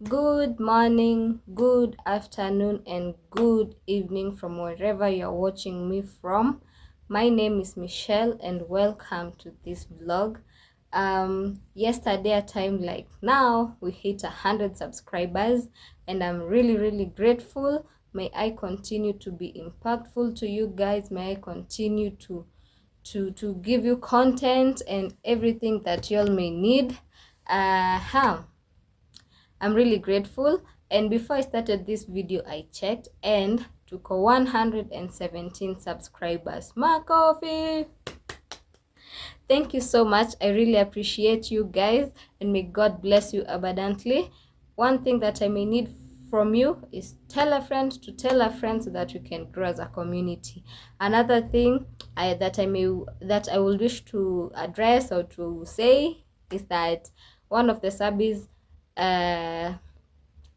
Good morning, good afternoon, and good evening from wherever you're watching me from. My name is Michelle, and welcome to this vlog. Yesterday, a time like now, we hit 100 subscribers, and I'm really grateful. May I continue to be impactful to you guys. May I continue to give you content and everything that y'all may need. I'm really grateful. And before I started this video, I checked and took 117 subscribers. Makofi! Thank you so much. I really appreciate you guys, and may God bless you abundantly. One thing that I may need from you is tell a friend to tell a friend so that we can grow as a community. Another thing that I will wish to address or to say is that one of the subbies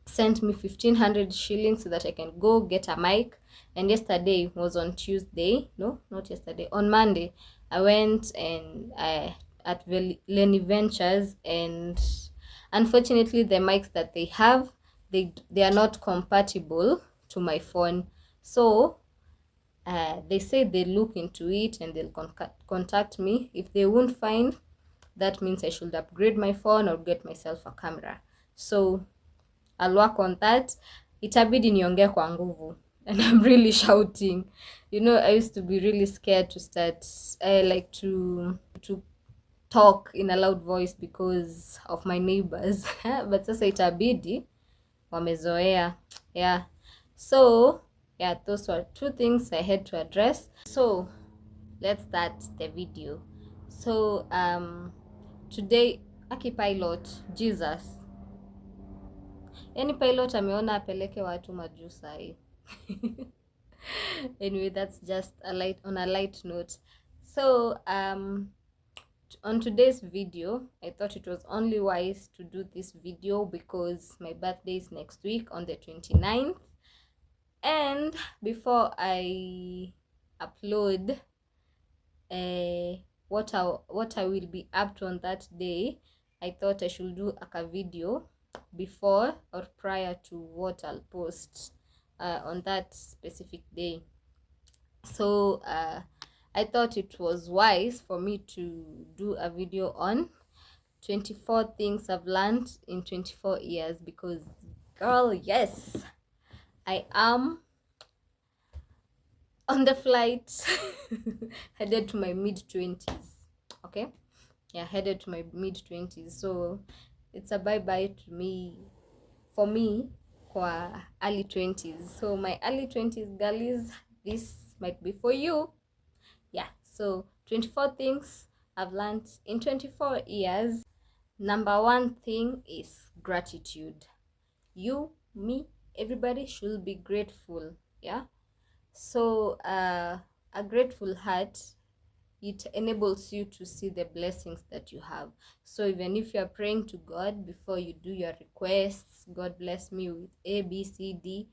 sent me 1500 shillings so that I can go get a mic. And yesterday was on Tuesday, no, not yesterday, on Monday, I went and at Lenny Ventures, and unfortunately the mics that they have, they are not compatible to my phone. So they say they look into it and they'll contact me. If they won't find, that means I should upgrade my phone or get myself a camera. So I'll work on that. Itabidi niongee kwa nguvu, and I'm really shouting. You know, I used to be really scared to start. I like to talk in a loud voice because of my neighbors. But sasa itabidi wamezoea. Yeah. So yeah, those were two things I had to address. So let's start the video. So today Pilot Jesus, yani pilot ameona apeleke watu majuu sahi. Anyway, that's just on a light note. So on today's video, I thought it was only wise to do this video because my birthday is next week on the 29th. And before I upload what I will be up to on that day, I thought I should do a video before or prior to what I'll post on that specific day. So I thought it was wise for me to do a video on 24 things I've learned in 24 years because, girl, yes, I am on the flight headed to my mid-20s. Okay, yeah, headed to my mid-20s. So it's a bye-bye to me, for me, kwa early 20s. So my early 20s girlies, this might be for you. Yeah, so 24 things I've learned in 24 years. Number one thing is gratitude. You, me, everybody should be grateful. Yeah, so a grateful heart, it enables you to see the blessings that you have. So even if you're praying to God before you do your requests, God bless me with A, B, C, D,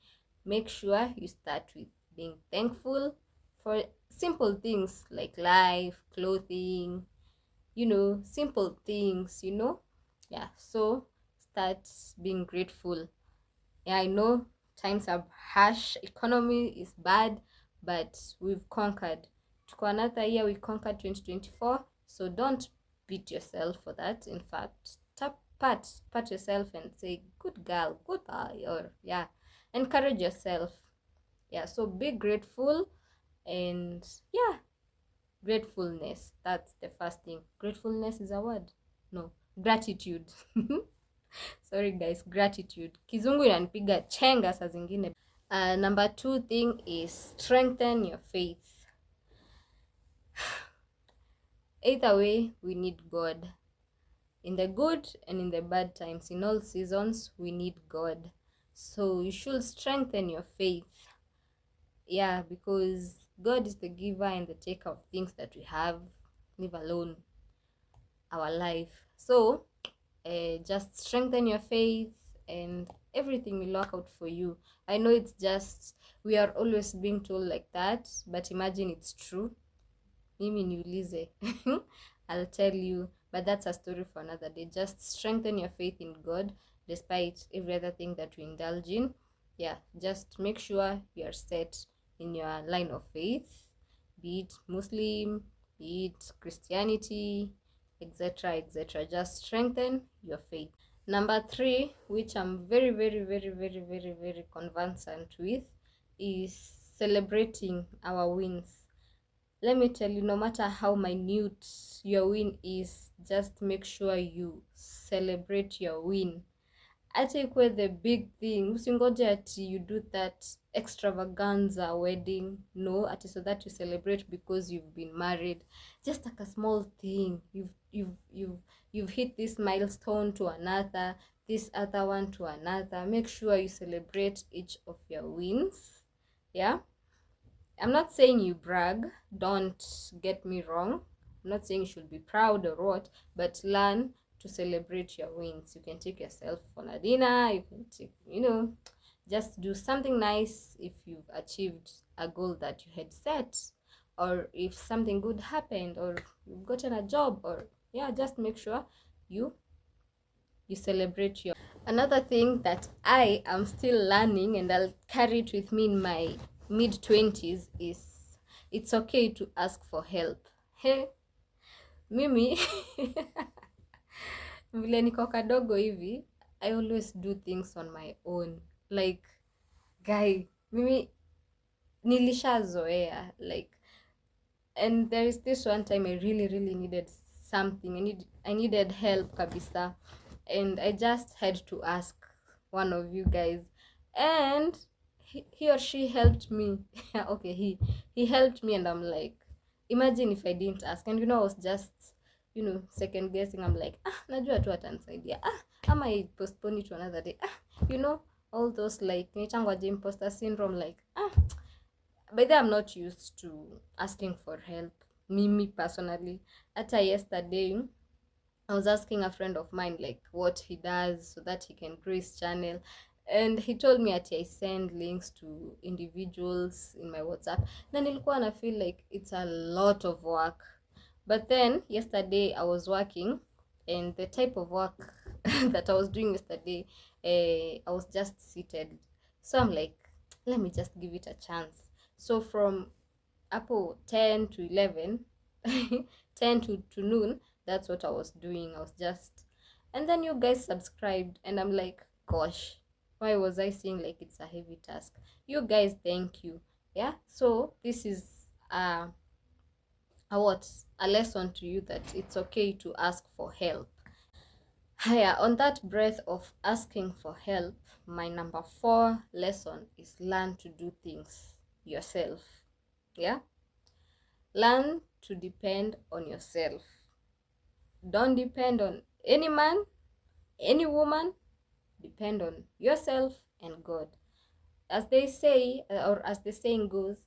make sure you start with being thankful for simple things like life, clothing, you know, simple things, you know. Yeah, so start being grateful. Yeah, I know times are harsh, economy is bad, but we've conquered. Tuko another year, we conquered 2024, so don't beat yourself for that. In fact, pat yourself and say, good girl, good boy, or yeah, encourage yourself. Yeah, so be grateful. And yeah, gratefulness, that's the first thing. Gratefulness is a word? No, gratitude. Sorry guys, gratitude. Kizungu inanipiga chenga saa zingine. Number two thing is strengthen your faith. Either way, we need God. In the good and in the bad times, in all seasons, we need God. So you should strengthen your faith. Yeah, because God is the giver and the taker of things that we have, leave alone our life. So just strengthen your faith and everything will work out for you. I know it's just, we are always being told like that, but imagine it's true. Mimi niulize. I'll tell you, but that's a story for another day. Just strengthen your faith in God. despite every other thing that we indulge in. Yeah, just make sure you're set in your line of faith, be it Muslim, be it Christianity, etc., etc. Just strengthen your faith. Number 3, which I'm very, very, very, very, very, very conversant with, is celebrating our wins. Let me tell you, no matter how minute your win is, just make sure you celebrate your win. Hata ikuwe the big thing, usingoje ati you do that extravaganza wedding, no, ati so that you celebrate because you've been married. Just like a small thing, you've hit this milestone to another, this other one to another. Make sure you celebrate each of your wins. Yeah, I'm not saying you brag, don't get me wrong. I'm not saying you should be proud or what, but learn to celebrate your wins. You can take yourself on a dinner, you can take, just do something nice if you've achieved a goal that you had set, or if something good happened, or you've gotten a job, or just make sure you celebrate your. Another thing that I am still learning, and I'll carry it with me in my mid-20s, is it's okay to ask for help. Hey, mimi vile niko kadogo hivi, I always do things on my own. Like, guy, mimi nilishazoea, like, and there is this one time I really, really needed something. I needed help kabisa, and I just had to ask one of you guys, and he or she helped me. Okay, he helped me, and I'm like, imagine if I didn't ask. And I was just second guessing. I'm like, najua tu atanisaidia, ama I postpone it to another day, all those, like, nichangwa imposter syndrome, like, by the I'm not used to asking for help, me personally. Hata yesterday I was asking a friend of mine, like, what he does so that he can grow his channel, and he told me that I send links to individuals in my WhatsApp, na nilikuwa na feel like it's a lot of work. But then yesterday I was working, and the type of work that I was doing yesterday, I was just seated, so I'm like, let me just give it a chance. So from Apple 10 to 11 10 to noon, that's what I was doing. I was just, and then you guys subscribed, and I'm like, gosh, why was I saying like it's a heavy task? You guys, thank you. Yeah, so this is a lesson to you, that it's okay to ask for help. Higher on that breath of asking for help, my number 4 lesson is learn to do things yourself. Yeah, learn to depend on yourself. Don't depend on any man, any woman. Depend on yourself and God. As they say, or as the saying goes,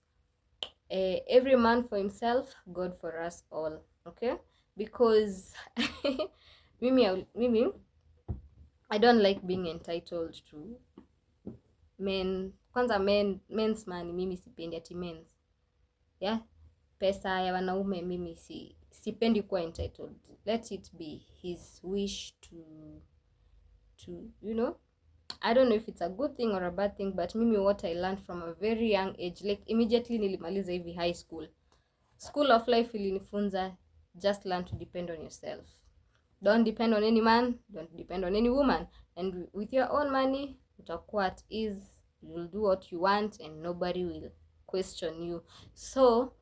every man for himself, God for us all. Okay, because mimi I don't like being entitled to men. Kwanza men's money mimi sipendi, ati men's, yeah, pesa ya wanaume mimi sipendi kuwa entitled. Let it be his wish to I don't know if it's a good thing or a bad thing, but mimi, what I learned from a very young age, like immediately nilimaliza hivi high school of life, ilinifunza, just learn to depend on yourself. Don't depend on any man, don't depend on any woman, and with your own money utakuwa at ease. You'll do what you want and nobody will question you. So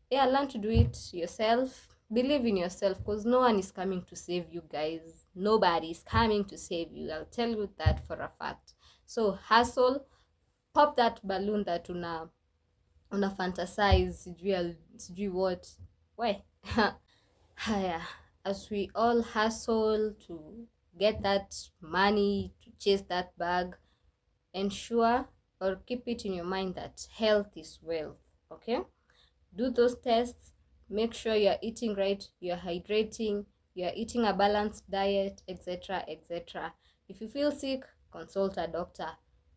yeah, learn to do it yourself. Believe in yourself, because no one is coming to save you, guys. Nobody is coming to save you. I'll tell you that for a fact. So hustle, pop that balloon that una fantasize, sijui what. Why? Haya, as we all hustle to get that money, to chase that bag, ensure or keep it in your mind that health is wealth. Okay, do those tests. Make sure you're eating right, you're hydrating, you're eating a balanced diet, etc., etc. If you feel sick, consult a doctor.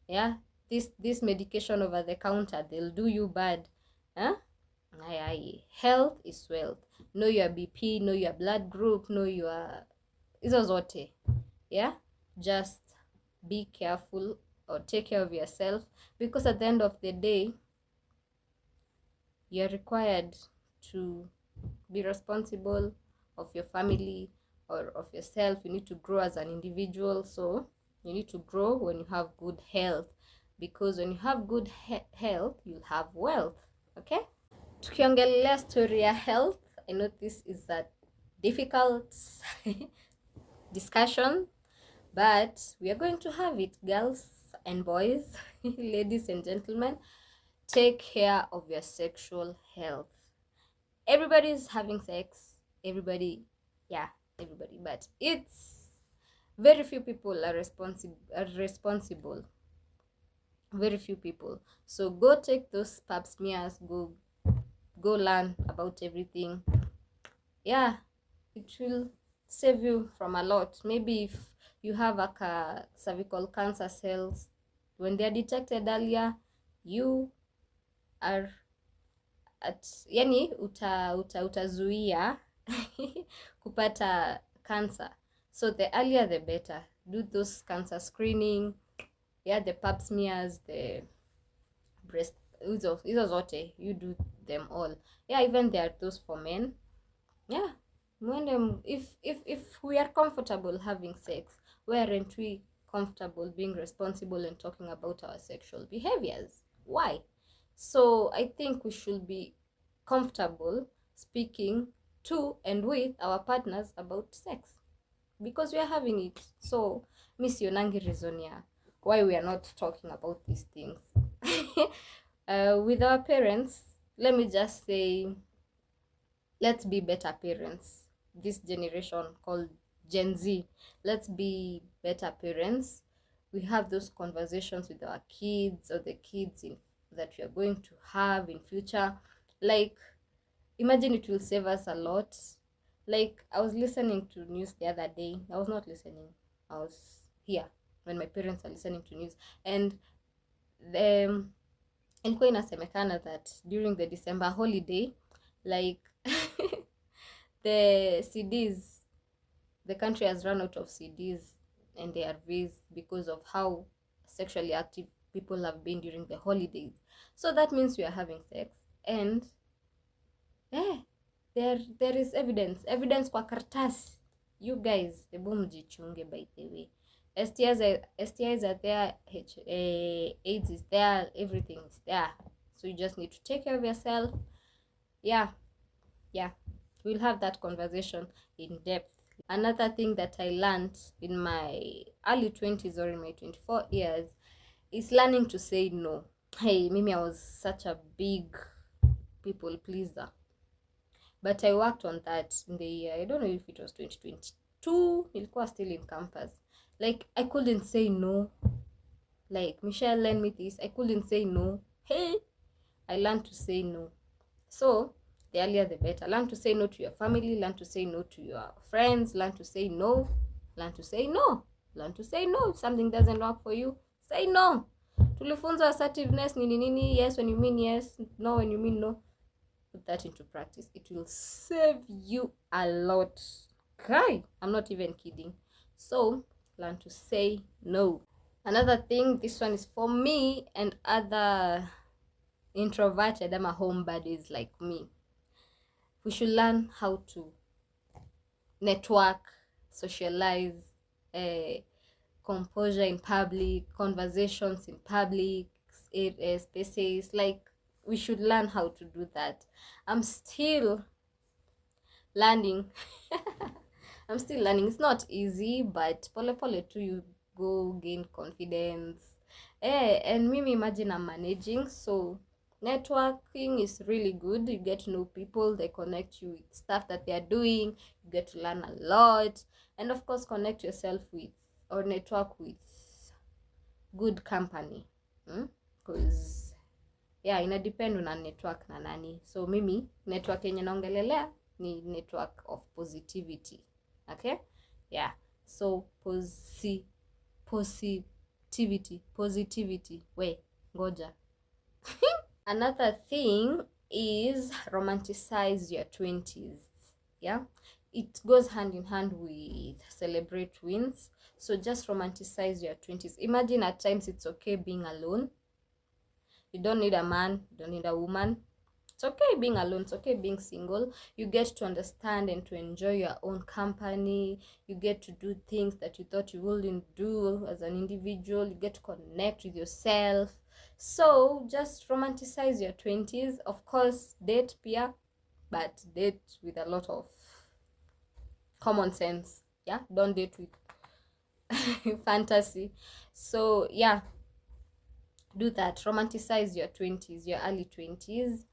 Yeah, this medication over the counter, they'll do you bad. Health is wealth. Know your BP, know your blood group, know your hizo zote. Yeah, just be careful or take care of yourself, because at the end of the day, you're required to be responsible of your family or of yourself. You need to grow as an individual. So you need to grow when you have good health, because when you have good health, you'll have wealth. Okay, tukiongelea story ya health, I know this is a difficult discussion, but we are going to have it. Girls and boys, ladies and gentlemen, take care of your sexual health. Everybody's having sex, everybody, but it's very few people are responsible. Very few people. So go take those pap smears, go learn about everything. Yeah, it will save you from a lot. Maybe if you have a cervical cancer cells, when they are detected earlier, you are at, yani utazuia kupata cancer. So the earlier the better. Do those cancer screening, the pap smears, the breast, hizo zote, you do them all. Even there are those for men. When if we are comfortable having sex, why aren't we comfortable being responsible and talking about our sexual behaviors? Why? So I think we should be comfortable speaking to and with our partners about sex, because we are having it. So miss yonangi reason why we are not talking about these things. With our parents, let me just say, let's be better parents. This generation called Gen Z, let's be better parents. We have those conversations with our kids, or the kids that we are going to have in future. Like, imagine, it will save us a lot. Like, I was listening to news the other day. I was not listening, I was here when my parents are listening to news, and ilikuwa inasemekana that during the December holiday, like the CDs, the country has run out of CDs and ARVs because of how sexually active people have been during the holidays. So that means we are having sex, and there is evidence kwa kartasi. You guys, hebu mjichunge. By the way, STIs are there, AIDS is there, everything is there. So you just need to take care of yourself. We'll have that conversation in depth. Another thing that I learned in my early 20s or in my 24 years is learning to say no. Hey, Mimi, I was such a big people pleaser, but I worked on that in the year, I don't know if it was 2022, nilikuwa still in campus. Like, I couldn't say no. Like, Michelle lent me this, I couldn't say no. Hey, I learned to say no. So the earlier the better. Learn to say no to your family, learn to say no to your friends, learn to say no. If something doesn't work for you, say no. Tulifunza assertiveness nini, yes when you mean yes, no when you mean no. Put that into practice. It will save you a lot. Okay, I'm not even kidding. So learn to say no. Another thing, this one is for me and other introverted homebodies like me. We should learn how to network, socialize, composure in public, conversations in public spaces. Like, we should learn how to do that. I'm still learning. It's not easy, but pole pole too, you go gain confidence. And me imagine I'm managing, so networking is really good. You get to know people, they connect you with stuff that they are doing, you get to learn a lot, and of course connect yourself with or network with good company, because ina depend una network na nani. So mimi network yenye naongelelea ni network of positivity. Okay, so positivity, we ngoja. Another thing is romanticize your 20s. it goes hand in hand with celebrate wins. So just romanticize your 20s. Imagine at times it's okay being alone. You don't need a man, you don't need a woman. It's okay being alone, it's okay being single. You get to understand and to enjoy your own company. You get to do things that you thought you wouldn't do as an individual. You get to connect with yourself. So just romanticize your 20s. Of course, date pia, but date with a lot of common sense. Yeah, don't date with fantasy. So yeah, do that. Romanticize your 20s, your early 20s.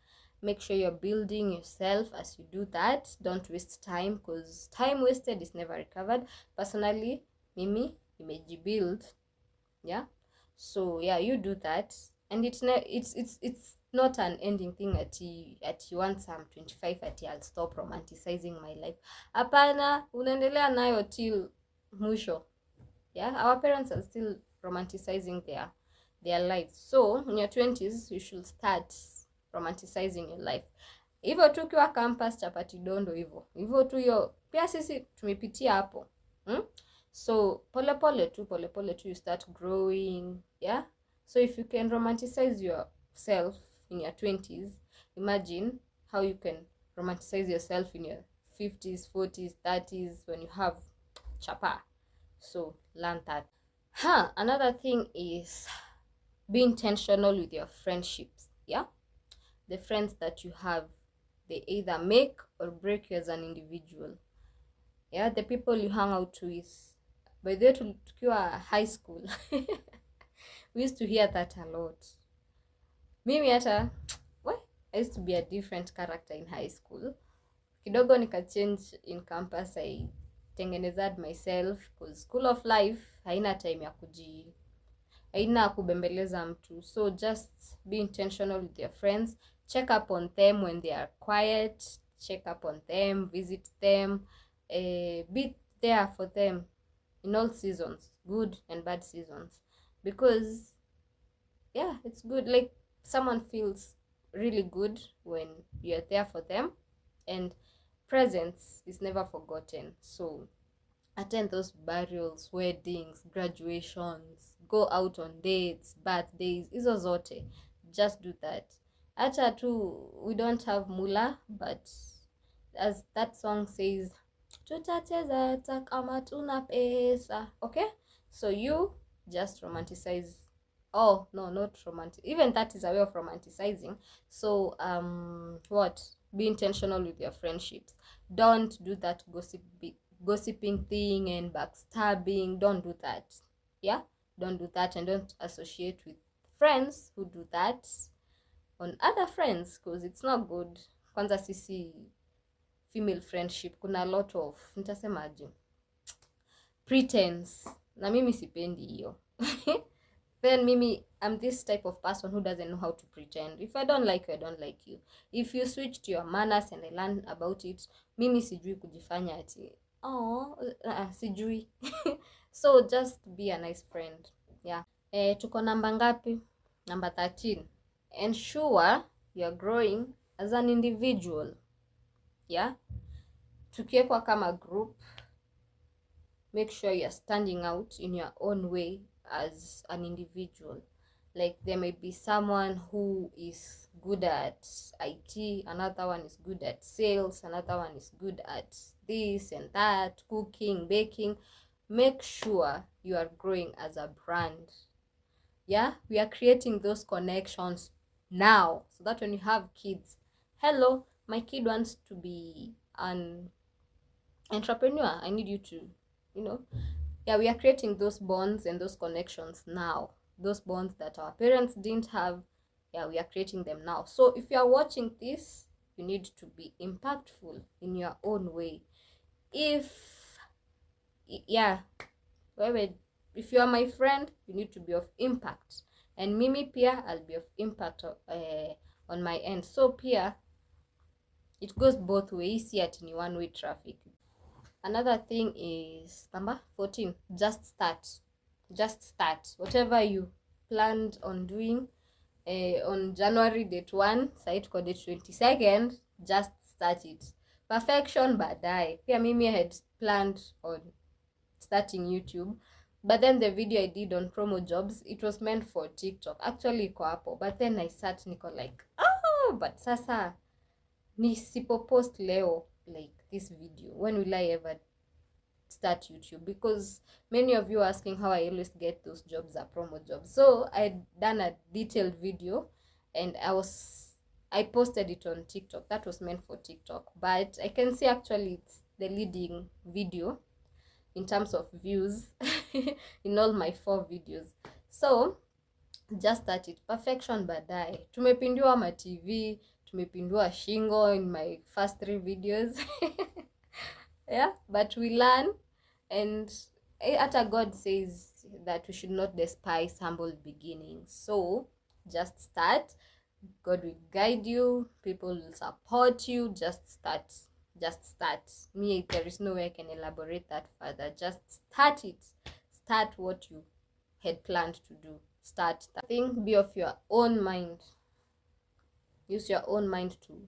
Make sure you're building yourself as you do that. Don't waste time, because time wasted is never recovered. Personally, mimi nimejibuild. Yeah, so yeah, you do that. And it's not an ending thing at once I'm 25 ati I'll stop romanticizing my life. Hapana, unaendelea nayo till mwisho. Yeah, our parents are still romanticizing their lives. So in your 20s you should start romanticizing your life. Hivyo tu ukiwa campus chapati dondo, hivyo tu. Hiyo pia sisi tumepitia hapo. So polepole tu you start growing. Yeah, so if you can romanticize yourself in your 20s, imagine how you can romanticize yourself in your 50s, 40s, 30s when you have chapa. So learn that. Another thing is be intentional with your friendships. Yeah, the friends that you have, they either make or break you as an individual. Yeah, the people you hang out with. By the way, tukiwa high school we used to hear that a lot. Mimi hata I used to be a different character in high school. Kidogo nika change in campus. I tengenezed myself because school of life haina time ya haina kubembeleza mtu. So just be intentional with your friends. Check up on them when they are quiet. Check up on them, visit them, be there for them in all seasons, good and bad seasons, because yeah, it's good. Like, someone feels really good when you're there for them, and presence is never forgotten. So attend those burials, weddings, graduations, go out on dates, birthdays, hizo zote. Just do that. Acha tu we don't have mula, but as that song says, tutacheza hata kama tuna pesa. Okay, so you just romanticize. Oh no, not romantic. Even that is a way of romanticizing. So be intentional with your friendships. Don't do that gossiping thing and backstabbing. Don't do that. Yeah, don't do that, and don't associate with friends who do that on other friends, because it's not good. Kwanza sisi female friendship kuna a lot of, nitasemaje, pretense, na mimi sipendi hiyo. Then mimi, I'm this type of person who doesn't know how to pretend. If I don't like you, I don't like you. If you switch to your manners and I learn about it, mimi sijui kujifanya ati sijui. So just be a nice friend. Yeah. Tuko namba ngapi? Number 13. Ensure you're growing as an individual. Yeah, tukiekwa kama group, make sure you're standing out in your own way as an individual. Like, there may be someone who is good at IT, another one is good at sales, another one is good at this and that, cooking, baking. Make sure you are growing as a brand. Yeah, we are creating those connections now, so that when you have kids, hello, my kid wants to be an entrepreneur, I need you to, yeah, we are creating those bonds and those connections now. Those bonds that our parents didn't have, yeah, we are creating them now. So if you are watching this, you need to be impactful in your own way. If you are my friend, you need to be of impact, and mimi pia, I'll be of impact on my end. So pia, it goes both ways, yet in one way traffic. Another thing is number 14. Just start whatever you planned on doing on January date 1, say tuko date 22nd. Just start it. Perfection baadaye. Pia mimi I had planned on starting YouTube, but then the video I did on promo jobs, it was meant for TikTok. Actually iko hapo, but then I sat niko like, oh, but sasa nisipopost leo like this video, when will I ever start YouTube? Because many of you are asking how I always get those jobs are promo jobs. So I'd done a detailed video and I posted it on TikTok. That was meant for TikTok, but I can see actually it's the leading video in terms of views in all my 4 videos. So just start it. Perfection baadaye. Tumepindua ma TV, tumepindua shingo in my first 3 videos. Yeah, but we learn, and hata God says that we should not despise humble beginnings. So just start. God will guide you, people will support you. Just start. Just start. Me, there is no way I can elaborate that further. Just start it. Start what you had planned to do. Start. Think, be of your own mind. Use your own mind to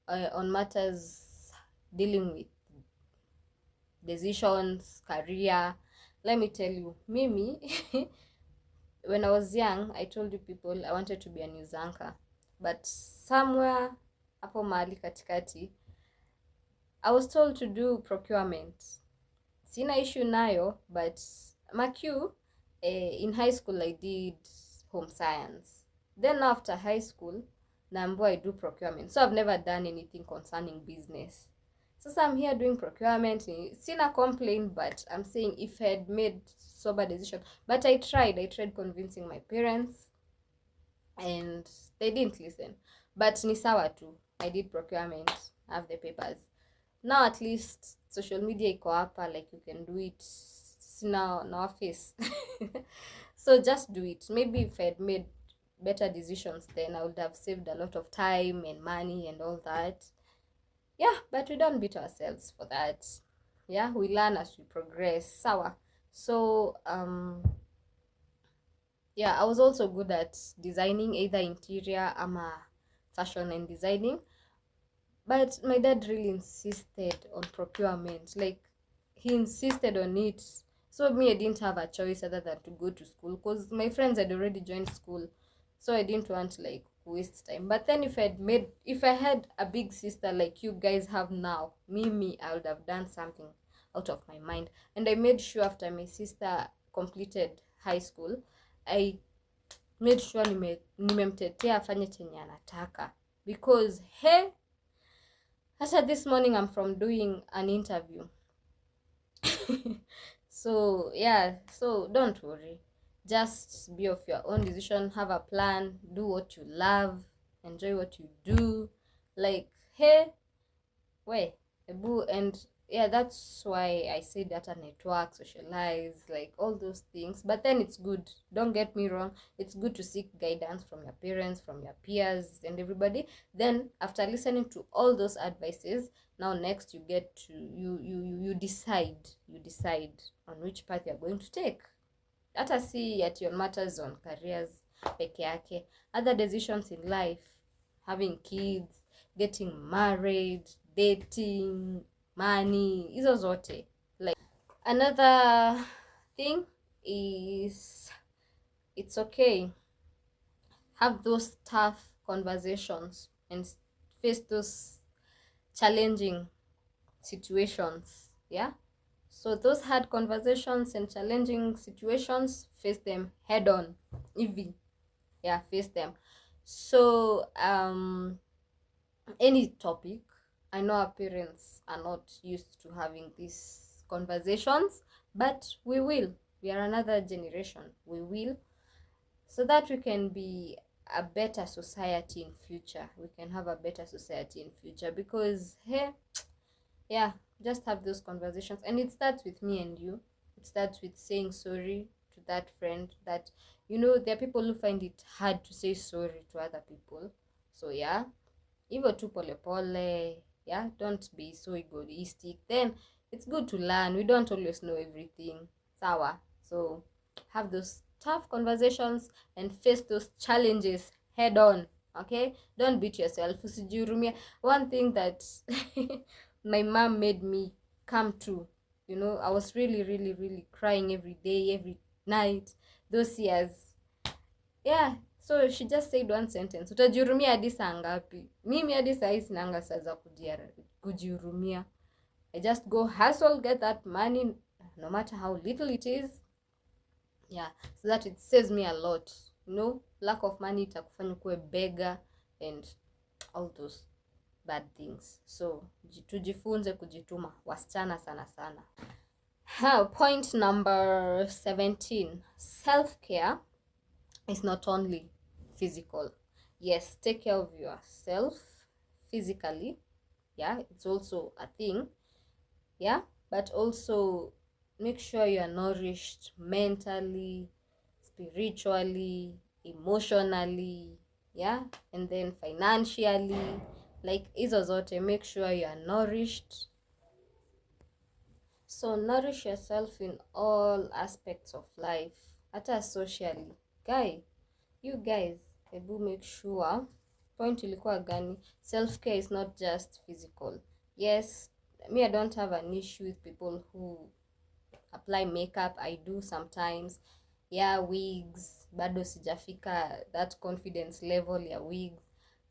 on matters dealing with decisions, career. Let me tell you, Mimi, when I was young, I told you people I wanted to be a news anchor, but somewhere hapo mahali katikati I was told to do procurement. Sina issue nayo, but MQ, in high school I did home science. Then after high school, naambiwa I do procurement. So I've never done anything concerning business. So I'm here doing procurement. Sina complain, but I'm saying if I had made sober decision. But I tried convincing my parents, and they didn't listen. But ni sawa tu. I did procurement, I have the papers. Now at least social media iko hapa, like you can do it now na office. So just do it. Maybe if I had made better decisions then I would have saved a lot of time and money and all that. Yeah, but we don't beat ourselves for that. Yeah, we learn as we progress. Sawa. So yeah, I was also good at designing, either interior ama fashion and designing. But my dad really insisted on procurement. Like, he insisted on it. So me, I didn't have a choice other than to go to school, because my friends had already joined school. So I didn't want like waste time. But then if I had a big sister like you guys have now, me, I would have done something out of my mind. And I made sure after my sister completed high school, I made sure nimemtetea afanye chenye anataka, because hata this morning I'm from doing an interview. So yeah, so don't worry, just be of your own decision, have a plan, do what you love, enjoy what you do. Like, and yeah, that's why I say data network, socialize, like all those things. But then it's good, don't get me wrong, it's good to seek guidance from your parents, from your peers and everybody. Then after listening to all those advices, now next you get to you decide on which path you're going to take. Hata si at your matters on careers peke yake, other decisions in life, having kids, getting married, dating, money, hizo zote. Like, another thing is, it's okay, have those tough conversations and face those challenging situations. Yeah, so those hard conversations and challenging situations, face them head on. Ive, yeah, face them. So any topic, I know our parents are not used to having these conversations, but we are another generation, we will, so that we can be a better society in future. We can have a better society in future, because yeah, just have those conversations. And it starts with me and you. It starts with saying sorry to that friend that, there are people who find it hard to say sorry to other people. So yeah, hivyo tu pole, yeah, don't be so egoistic. Then it's good to learn, we don't always know everything. Sawa. So have those tough conversations and face those challenges head on. Okay, don't beat yourself, usijihurumia. One thing that my mom made me come to, you know, I was really really really crying every day, every night those years. Yeah, so she just said one sentence, utajihurumia hadi saa ngapi? Mimi hadi saa hii sinanga saa za kujihurumia. I just go hustle, get that money, no matter how little it is. Yeah, so that it saves me a lot. You know, lack of money itakufanya kuwe beggar and all those bad things. So tujifunze kujituma, wasichana sana sana. Point number 17. Self-care is not only physical. Yes, take care of yourself physically. Yeah, it's also a thing. Yeah, but also make sure you are nourished mentally, spiritually, emotionally, yeah, and then financially. Like hizo zote, make sure you are nourished. So nourish yourself in all aspects of life, hata socially. You guys, hebu make sure. Point ilikuwa gani? Self-care is not just physical. Yes, me, I don't have an issue with people who apply makeup. I do sometimes. Yeah, wigs, bado sijafika that confidence level ya wigs.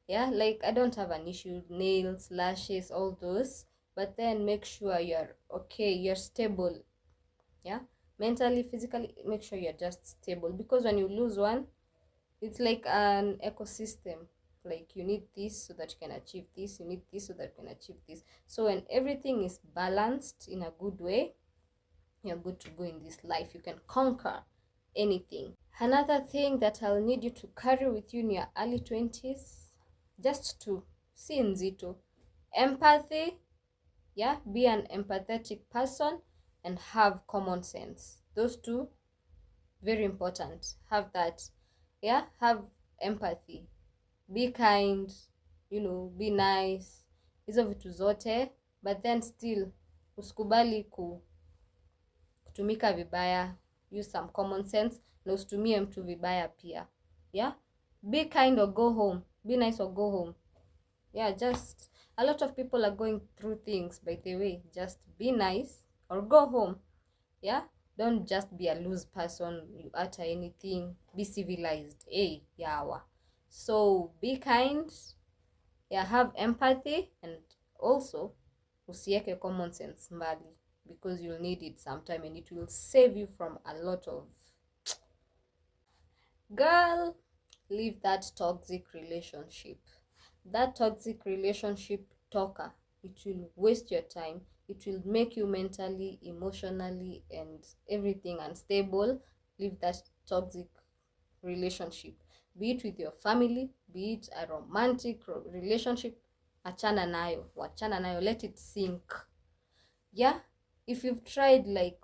Yeah, like I don't have an issue. Nails, lashes, all those. But then make sure you're okay, you're stable. Yeah, mentally, physically, make sure you're just stable, because when you lose one, it's like an ecosystem. Like you need this so that you can achieve this, you need this so that you can achieve this. So when everything is balanced in a good way, you're good to go in this life. You can conquer anything. Another thing that I'll need you to carry with you in your early 20s, just to see nzito, empathy. Yeah, be an empathetic person and have common sense. Those two, very important. Have that. Yeah, have empathy, be kind, you know, be nice, hizo vitu zote, but then still usikubali kutumika vibaya. Use some common sense na usitumie mtu vibaya pia. Yeah, be kind or go home, be nice or go home. Yeah, just a lot of people are going through things, by the way. Just be nice or go home. Yeah, don't just be a loose person, you utter anything. Be civilized. Hey, yawa. So be kind. Yeah, have empathy, and also usieke common sense mbali, because you'll need it sometime and it will save you from a lot of girl. Leave that toxic relationship. That toxic relationship talker, it will waste your time. It will make you mentally, emotionally, and everything unstable. Leave that toxic relationship, be it with your family, be it a romantic relationship. Achana nayo, wachana nayo, let it sink. Yeah, if you've tried like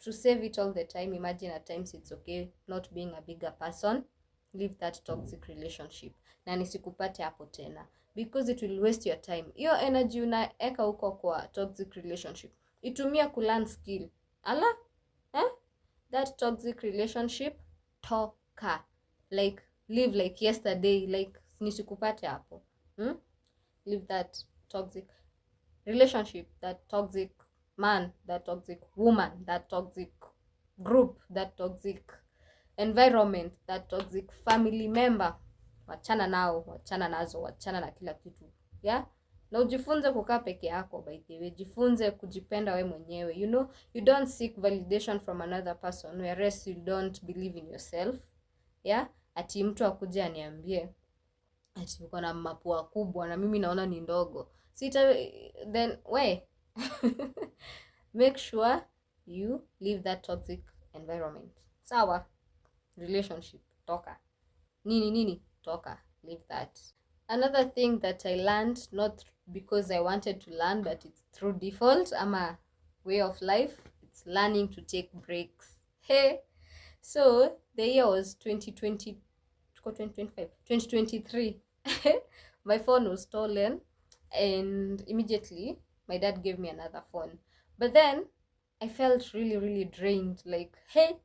to save it all the time, imagine at times it's okay not being a bigger person. Leave that toxic relationship na nisikupate hapo tena, because it will waste your time. Hiyo energy unaeka huko kwa toxic relationship, itumia kulearn skill. That toxic relationship, toka. Like live like yesterday, like nisikupate hapo. Leave that toxic relationship, that toxic man, that toxic woman, that toxic group, that toxic environment, that toxic family member. Wachana nao, wachana nazo, wachana na kila kitu. Yeah, na ujifunze kukaa peke yako. By the way, jifunze kujipenda we mwenyewe. You know, you don't seek validation from another person, whereas you don't believe in yourself. Yeah, ati mtu akuje aniambie ati uko na mapua kubwa na mimi naona ni ndogo, sita, then we make sure you leave that toxic environment. Sawa, relationship, toka. Nini toka, leave that. Another thing that I learned, not because I wanted to learn, but it's through default, ama way of life, it's learning to take breaks. Hey, so the year was 2020, 2025, 2023. My phone was stolen, and immediately my dad gave me another phone. But then I felt really really drained, like, hey,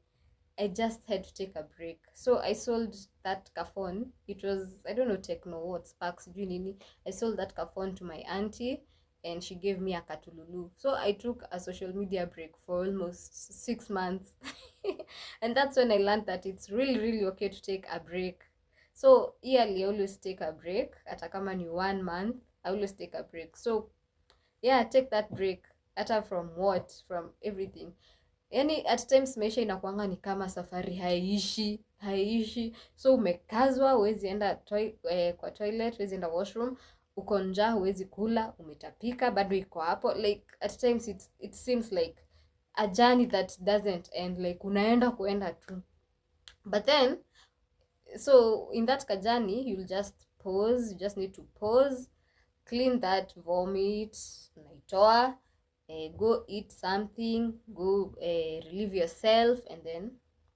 I just had to take a break. So I sold that phone. It was, I don't know, Techno what, Sparks, nini. I sold that phone to my auntie, and she gave me a katululu. So I took a social media break for almost 6 months. And that's when I learned that it's really, really okay to take a break. So yearly, I always take a break. Hata kama ni 1 month, I always take a break. So yeah, take that break. Hata from what? From everything. Yani at times maisha inakuanga ni kama safari haiishi. So umekazwa, huwezi enda kwa toilet, huwezi enda washroom, uko njaa, huwezi kula, umetapika, bado iko hapo. Like at times it seems like a journey that doesn't end, like unaenda kuenda tu. But then, so in that journey, you'll just pause, you just need to pause, clean that vomit, naitoa, go eat something, go relieve yourself, and then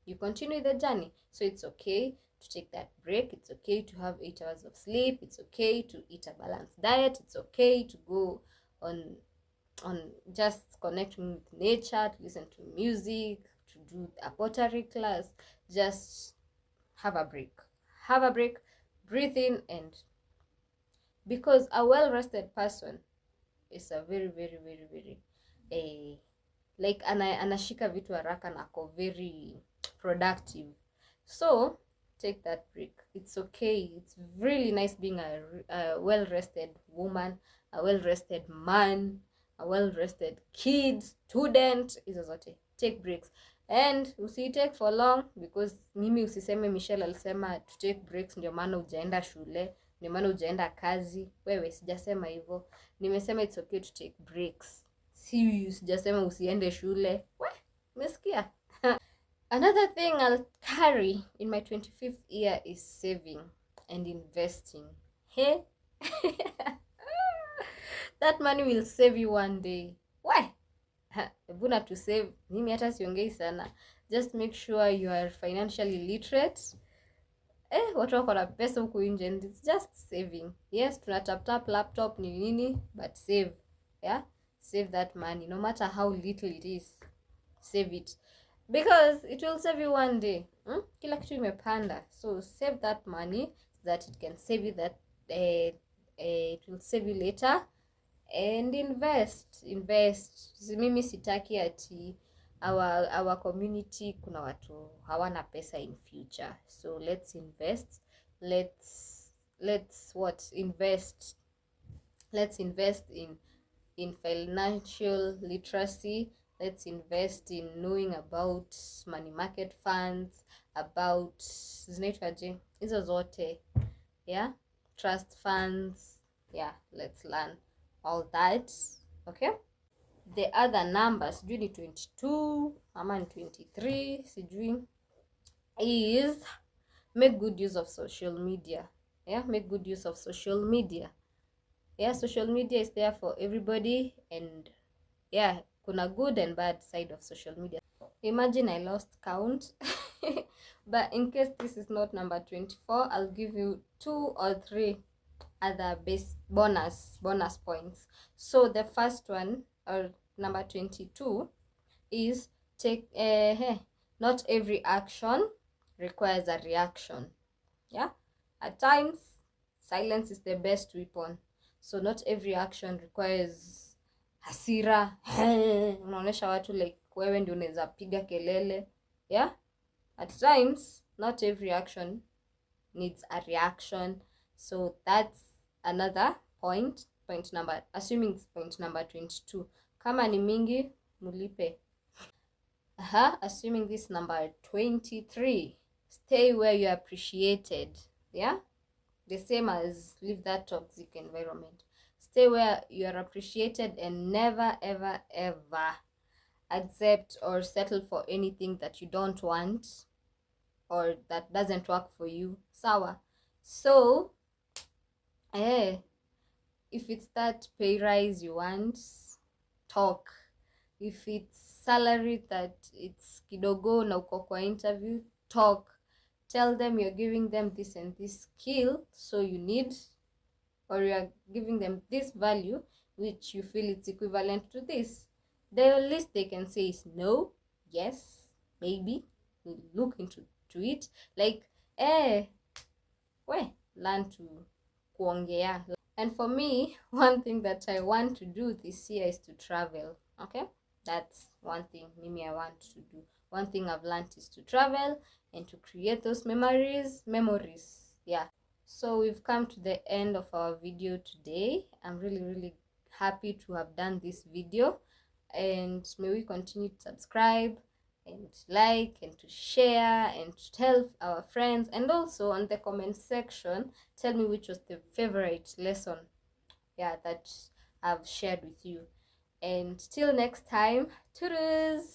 you continue the journey. So it's okay to take that break. It's okay to have 8 hours of sleep. It's okay to eat a balanced diet. It's okay to go on just connecting with nature, to listen to music, to do a pottery class. Just have a break. Have a break, breathe in, and because a well-rested person is a very, very, very, very like anashika vitu haraka na ako very productive. So take that break. It's okay. It's really nice being a well-rested woman, a well-rested man, a well-rested kid, student. Hizo zote take breaks, and usitake for long, because mimi usiseme Michelle alisema to take breaks ndio maana hujaenda shule, ndio maana hujaenda kazi. Wewe, sijasema hivyo. Nimesema it's okay to take breaks. Sijasema usiende shule. Umesikia? Another thing I'll carry in my 25th year is saving and investing. Hey? That money will save you one day. Why? Buna to save. Mimi hata siongei sana. Just make sure you are financially literate. Watu wako na pesa huku nje, and it's just saving. Yes, tuna tap laptop ni nini, but save. Yeah? Save that money, no matter how little it is. Save it, because it will save you one day. Kila kitu imepanda, so save that money so that it can save you that it will save you later. And invest. Mimi sitaki ati our community kuna watu hawana pesa in future, so let's invest. Let's invest. Let's invest in financial literacy. Let's invest in knowing about money market funds, about zinaitwaje hizo zote, yeah, trust funds. Yeah, let's learn all that. Okay, the other numbers, sijui ni 22 ama ni 23, sijui, is make good use of social media. Yeah, make good use of social media. Yeah, social media is there for everybody, and yeah, kuna good and bad side of social media. Imagine I lost count. But in case this is not number 24, I'll give you 2 or 3 other bonus points. So the first one, or number 22, is take not every action requires a reaction. Yeah, at times silence is the best weapon. So not every action requires hasira. Unaonesha watu like wewe ndio unaweza piga kelele. Yeah, at times not every action needs a reaction. So that's another point number, assuming it's point number 22. Kama ni mingi mulipe. Assuming this number 23, stay where you are appreciated. Yeah, the same as leave that toxic environment. Stay where you are appreciated, and never ever ever accept or settle for anything that you don't want or that doesn't work for you. Sawa. So if it's that pay rise you want, talk. If it's salary that it's kidogo na uko kwa interview, talk. Tell them you're giving them this and this skill, so you need, or you're giving them this value which you feel it's equivalent to this. The least they can say is no, yes, maybe, we'll look into it. Like learn to kuongea. And for me, one thing that I want to do this year is to travel. Okay, that's one thing Mimi I want to do. One thing I've learned is to travel and to create those memories. Yeah. So we've come to the end of our video today. I'm really happy to have done this video, and may we continue to subscribe and like and to share and to tell our friends, and also on the comment section tell me which was the favorite lesson, yeah, that I've shared with you. And till next time, toodles.